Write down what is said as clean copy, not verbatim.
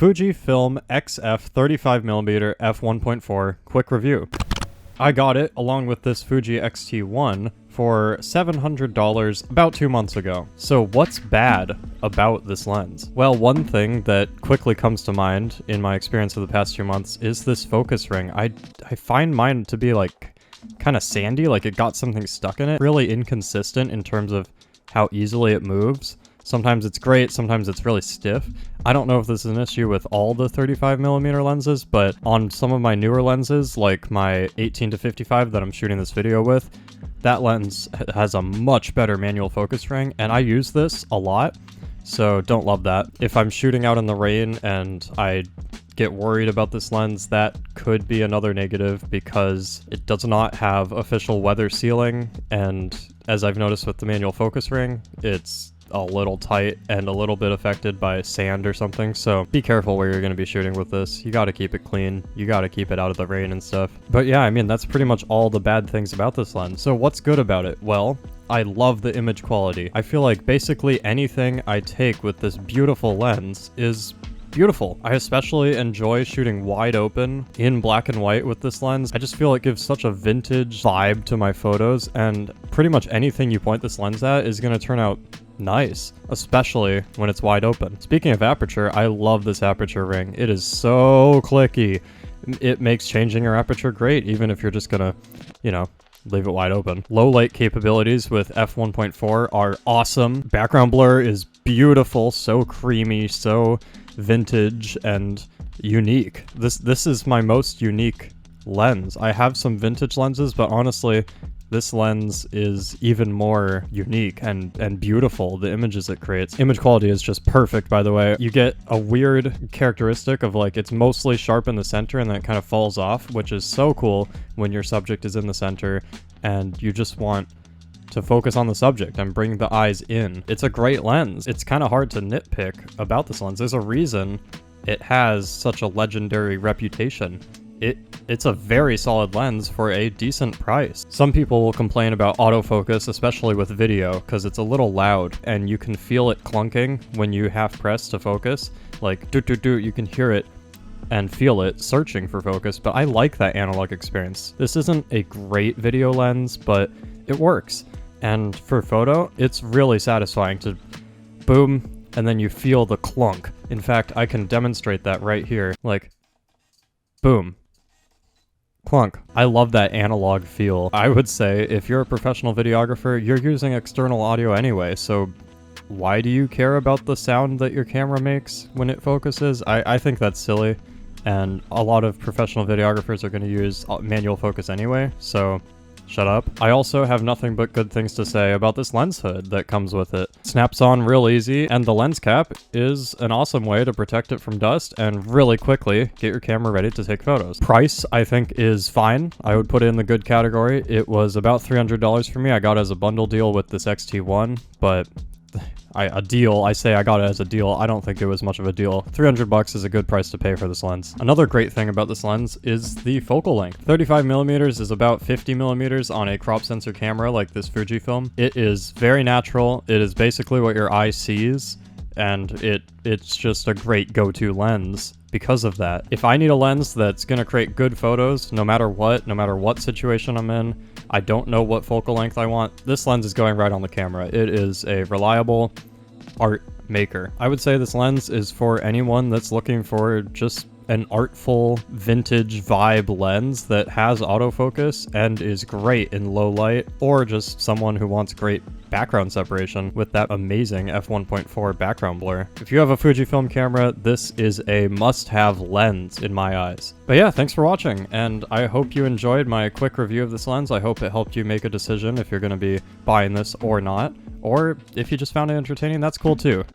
Fujifilm XF 35mm f1.4 quick review. I got it along with this Fuji X-T1 for $700 about 2 months ago. So what's bad about this lens? Well, one thing that quickly comes to mind in my experience of the past 2 months is this focus ring. I find mine to be like kind of sandy, like it got something stuck in it. Really inconsistent in terms of how easily it moves. Sometimes it's great, sometimes it's really stiff. I don't know if this is an issue with all the 35mm lenses, but on some of my newer lenses, like my 18-55 that I'm shooting this video with, that lens has a much better manual focus ring, and I use this a lot, so don't love that. If I'm shooting out in the rain and I get worried about this lens, that could be another negative because it does not have official weather sealing, and as I've noticed with the manual focus ring, it's a little tight and a little bit affected by sand or something, so be careful where you're going to be shooting with this. You got to keep it clean, you got to keep it out of the rain and stuff. But yeah, I mean, that's pretty much all the bad things about this lens. So what's good about it? Well, I love the image quality. I feel like basically anything I take with this beautiful lens is beautiful. I especially enjoy shooting wide open in black and white with this lens. I just feel it gives such a vintage vibe to my photos, and pretty much anything you point this lens at is going to turn out nice, especially when it's wide open. Speaking of aperture, I love this aperture ring. It is so clicky. It makes changing your aperture great, even if you're just gonna, you know, leave it wide open. Low light capabilities with f1.4 are awesome. Background blur is beautiful, so creamy, so vintage and unique. This is my most unique lens. I have some vintage lenses, but honestly, this lens is even more unique and beautiful. The images it creates. Image quality is just perfect, by the way. You get a weird characteristic of like it's mostly sharp in the center and then it kind of falls off, which is so cool when your subject is in the center and you just want to focus on the subject and bring the eyes in. It's a great lens. It's kind of hard to nitpick about this lens. There's a reason it has such a legendary reputation. It's a very solid lens for a decent price. Some people will complain about autofocus, especially with video, because it's a little loud and you can feel it clunking when you half press to focus. Like do, you can hear it and feel it searching for focus, but I like that analog experience. This isn't a great video lens, but it works. And for photo, it's really satisfying to boom, and then you feel the clunk. In fact, I can demonstrate that right here. Like, boom. Clunk. I love that analog feel. I would say if you're a professional videographer, you're using external audio anyway, so why do you care about the sound that your camera makes when it focuses? I think that's silly, and a lot of professional videographers are going to use manual focus anyway, so shut up. I also have nothing but good things to say about this lens hood that comes with it. Snaps on real easy, and the lens cap is an awesome way to protect it from dust and really quickly get your camera ready to take photos. Price, I think, is fine. I would put it in the good category. It was about $300 for me. I got it as a bundle deal with this X-T1, but I say I got it as a deal. I don't think it was much of a deal. 300 bucks is a good price to pay for this lens. Another great thing about this lens is the focal length. 35mm is about 50mm on a crop sensor camera like this Fujifilm. It is very natural. It is basically what your eye sees, and it's just a great go-to lens because of that. If I need a lens that's gonna create good photos, no matter what situation I'm in, I don't know what focal length I want, this lens is going right on the camera. It is a reliable art maker. I would say this lens is for anyone that's looking for just an artful vintage vibe lens that has autofocus and is great in low light, or just someone who wants great background separation with that amazing f1.4 background blur. If you have a Fujifilm camera, this is a must-have lens in my eyes. But yeah, thanks for watching, and I hope you enjoyed my quick review of this lens. I hope it helped you make a decision if you're going to be buying this or not, or if you just found it entertaining, that's cool too.